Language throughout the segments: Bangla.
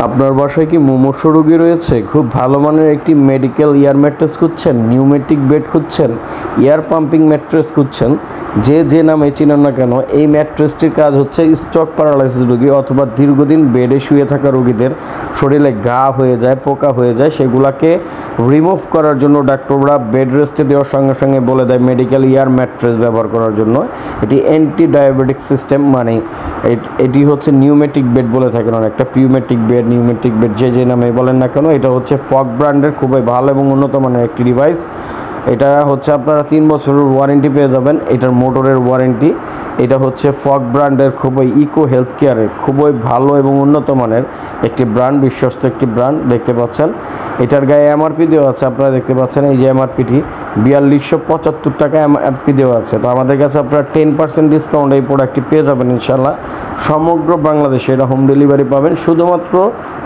আপনার বাসায় কি মুমূর্ষু রোগী রয়েছে? খুব ভালো মানের একটি মেডিকেল এয়ার ম্যাট্রেস খুঁজছেন, নিউমেটিক বেড খুঁজছেন, এয়ার পাম্পিং ম্যাট্রেস খুঁজছেন, যে নামে চিনেন না কেন, এই ম্যাট্রেসটির কাজ হচ্ছে স্ট্রোক প্যারালাইসিস রোগী অথবা দীর্ঘদিন বেডে শুয়ে থাকা রোগীদের শরীরে ঘা হয়ে যায়, পোকা হয়ে যায়, সেগুলাকে রিমুভ করার জন্য ডাক্তাররা বেড রেস্টে দেওয়ার সঙ্গে সঙ্গে বলে দেয় মেডিকেল এয়ার ম্যাট্রেস ব্যবহার করার জন্য। এটি অ্যান্টি ডায়াবেটিক সিস্টেম, মানে এটি হচ্ছে নিউমেটিক বেড বলে থাকেন অনেকটা, পিউমেটিক বেড, নিউমেটিক বেড, যে নামে বলেন না কেন। এটা হচ্ছে ফগ ব্র্যান্ডের খুবই ভালো এবং উন্নত মানের একটি ডিভাইস। এটা হচ্ছে আপনারা 3 বছরের ওয়ারেন্টি পেয়ে যাবেন, এটার মোটরের ওয়ারেন্টি। এটা হচ্ছে ফগ ব্র্যান্ডের খুবই ইকো হেলথ কেয়ারের খুবই ভালো এবং উন্নত মানের একটি ব্র্যান্ড, বিশ্বস্ত একটি ব্র্যান্ড। দেখতে পাচ্ছেন এটার গায়ে এমআরপি দেওয়া আছে, আপনারা দেখতে পাচ্ছেন এই যে এমআরপিটি 4275 টাকা এমআরপি দেওয়া আছে। তো আমাদের কাছে আপনারা 10% ডিসকাউন্ট এই প্রোডাক্টটি পেয়ে যাবেন ইনশাল্লাহ। সমগ্র বাংলাদেশে এটা হোম ডেলিভারি পাবেন। শুধুমাত্র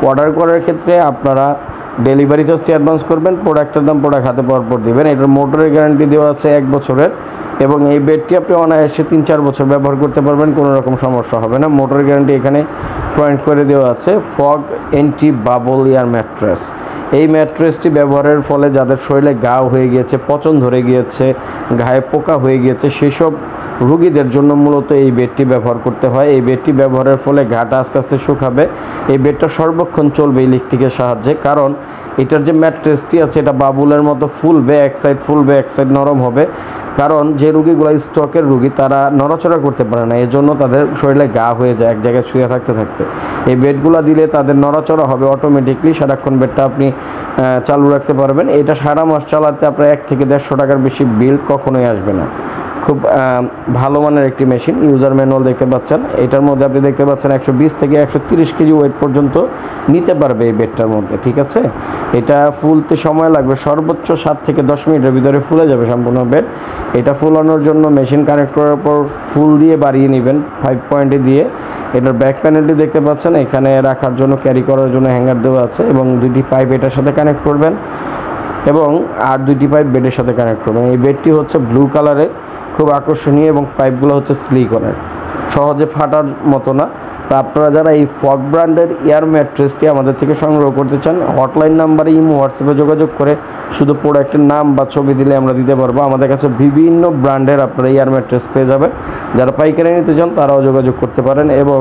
অর্ডার করার ক্ষেত্রে আপনারা ডেলিভারি চার্জটি অ্যাডভান্স করবেন, প্রোডাক্টের দাম প্রোডাক্ট হাতে পাওয়ার পর দেবেন। এটার মোটরের গ্যারান্টি দেওয়া আছে 1 বছরের এবং এই বেডটি আপনি অনায়াসে 3-4 বছর ব্যবহার করতে পারবেন, কোনো রকম সমস্যা হবে না। মোটরের গ্যারান্টি এখানে পয়েন্ট করে দেওয়া আছে। Fog anti bubble air mattress, এই ম্যাট্রেসটি ব্যবহারের ফলে যাদের শরীরে ঘা হয়ে গিয়েছে, পচন ধরে গিয়েছে, গায়ে পোকা হয়ে গিয়েছে, সেসব রোগীদের জন্য মূলত এই বেডটি ব্যবহার করতে হয়। এই বেডটি ব্যবহারের ফলে ঘাটা আস্তে আস্তে শুকাবে। এই বেডটা সর্বক্ষণ চলবে ইলেকট্রিকের সাহায্যে, কারণ এটার যে ম্যাট্রেসটি আছে এটা বাবুলের মতো ফুলবে, এক সাইড ফুলবে, এক সাইড নরম হবে। কারণ যে রোগীগুলো স্ট্রোকের রোগী তারা নড়াচড়া করতে পারে না, এজন্য তাদের শরীরে ঘা হয়ে যায় এক জায়গায় শুয়ে থাকতে থাকতে। এই বেডগুলো দিলে তাদের নড়াচড়া হবে অটোমেটিকলি, সারাক্ষণ বেডটা আপনি চালু রাখতে পারবেন। এটা সারা মাস চালাতে আপনার 1 থেকে 150 টাকার বেশি বিল কখনোই আসবে না। খুব ভালো মানের একটি মেশিন। ইউজার ম্যানুয়াল দেখতে পাচ্ছেন, এটার মধ্যে আপনি দেখতে পাচ্ছেন 120 থেকে 130 কেজি ওয়েট পর্যন্ত নিতে পারবে এই বেডটার মধ্যে, ঠিক আছে। এটা ফুলতে সময় লাগবে সর্বোচ্চ 7 থেকে 10 মিনিটের ভিতরে ফুলে যাবে সম্পূর্ণ বেড। এটা ফুলানোর জন্য মেশিন কানেক্ট করার পর ফুল দিয়ে বাড়িয়ে নেবেন 5 পয়েন্টে দিয়ে। এটার ব্যাক প্যানেলটি দেখতে পাচ্ছেন, এখানে রাখার জন্য ক্যারি করার জন্য হ্যাঙ্গার দেওয়া আছে এবং 2টি পাইপ এটার সাথে কানেক্ট করবেন এবং আর 2টি পাইপ বেডের সাথে কানেক্ট করবেন। এই বেডটি হচ্ছে ব্লু কালারের, খুব আকর্ষণীয় এবং পাইপগুলো হচ্ছে সিলিকনের, সহজে ফাটার মতো না। তা আপনারা যারা এই ফগ ব্র্যান্ডের এয়ার ম্যাট্রেসটি আমাদের থেকে সংগ্রহ করতে চান, হটলাইন নাম্বারে ইমো হোয়াটসঅ্যাপে যোগাযোগ করে শুধু প্রোডাক্টের নাম বা ছবি দিলে আমরা দিতে পারবো। আমাদের কাছে বিভিন্ন ব্র্যান্ডের আপনারা এয়ার ম্যাট্রেস পেয়ে যাবেন। যারা পাইকারি নিতে চান তারাও যোগাযোগ করতে পারেন এবং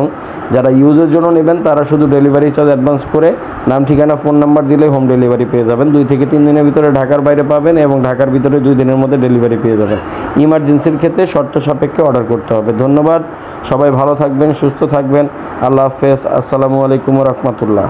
যারা ইউজের জন্য নেবেন তারা শুধু ডেলিভারি চার্জ অ্যাডভান্স করে নাম, ঠিকানা, ফোন নাম্বার দিলে হোম ডেলিভারি পেয়ে যাবেন। 2 থেকে 3 দিনের ভিতরে ঢাকার বাইরে পাবেন এবং ঢাকার ভিতরে 2 দিনের মধ্যে ডেলিভারি পেয়ে যাবেন। ইমার্জেন্সির ক্ষেত্রে শর্ত সাপেক্ষে অর্ডার করতে হবে। ধন্যবাদ, সবাই ভালো থাকবেন, সুস্থ থাকবেন। আল্লাহ হাফেজ। আসসালামু আলাইকুম ওয়া রাহমাতুল্লাহ।